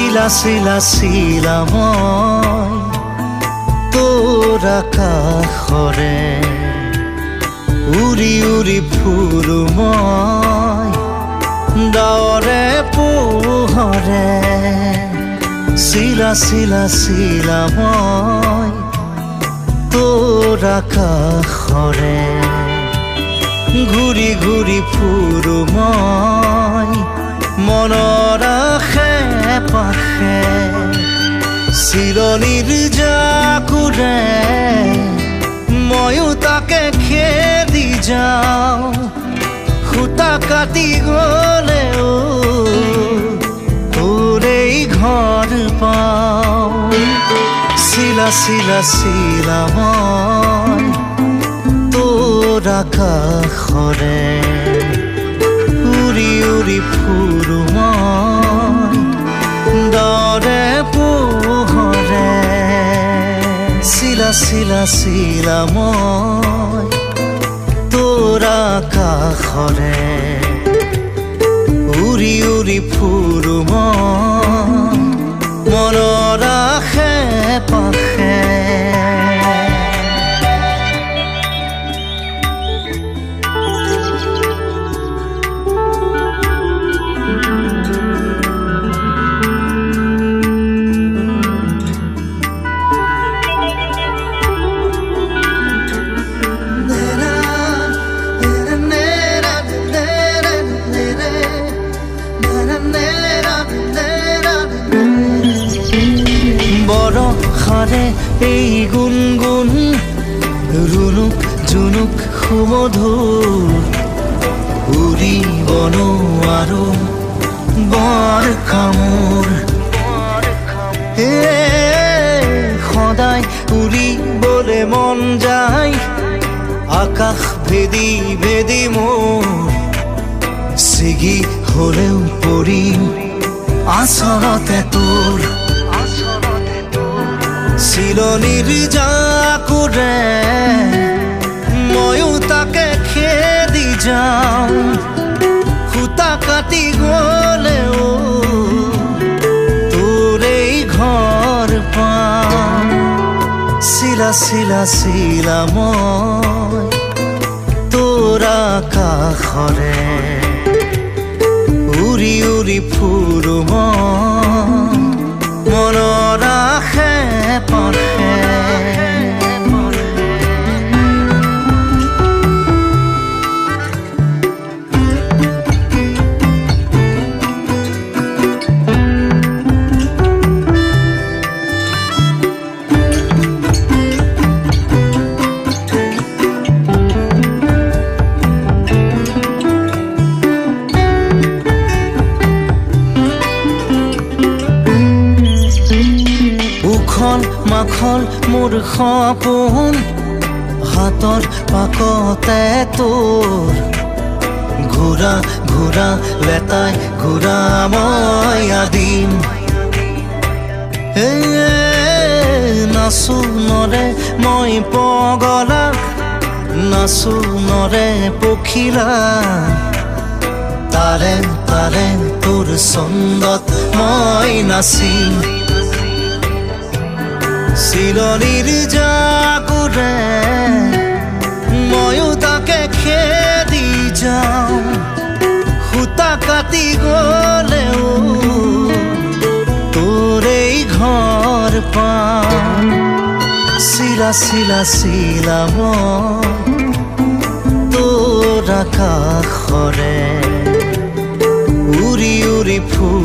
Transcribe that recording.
চিলা মই তোৰ আকাশৰে উৰি উৰি ফুৰো মই ডাৱৰে পোহৰে চিলা মই তোৰ আকাশৰে ঘূৰি ঘূৰি ফুৰো মই মনৰ আশে পাশে চিৰণিৰ জাকুৰে ময়ো তাকে খেদি যাওঁ সূতা কাটি গ'লেও তোৰেই ঘৰ পাওঁ চিলা মই তোৰ আকাশৰে উৰি উৰি ফুৰো মই ডাৱৰে পোহৰে চিলা মই তোৰ আকাশৰে উৰি উৰি ফুৰো মই মনৰ আশে পাশে বৰষাৰে এই গুণগুণ ৰুণুক জুনুক সুমধুৰ উৰিব নোৱাৰো বৰ কামোৰ সদায় উৰিবলে মন যায় আকাশ ভেদি ভেদি মোৰ ছিগি হলেও পৰিম আচলতে তোৰ চিৰণিৰ জাকুৰে ময়ো তাকে খেদি যাওঁ সূতা কাটি গ'লেও তোৰেই ঘৰ পাওঁ চিলা মই তোৰ আকাশৰে উৰি উৰি ফুৰো মই মনৰ আশে পাশে মাখল মোৰ সপোন হাতৰ পাকতে তোৰ ঘূৰা ঘূৰা লেতাই ঘূৰা মই আদিম নাচো নৰে মই পগলা নাচো নৰে পখিলা তাৰে তাৰে তোৰ ছন্দত মই নাচিম চিৰণিৰ জাকুৰে ময়ো তাকে খেদি যাওঁ সূতা কাটি গ'লেও তোৰেই ঘৰ পাওঁ চিলা মই তোৰ আকাশৰে উৰি উৰি ফুৰো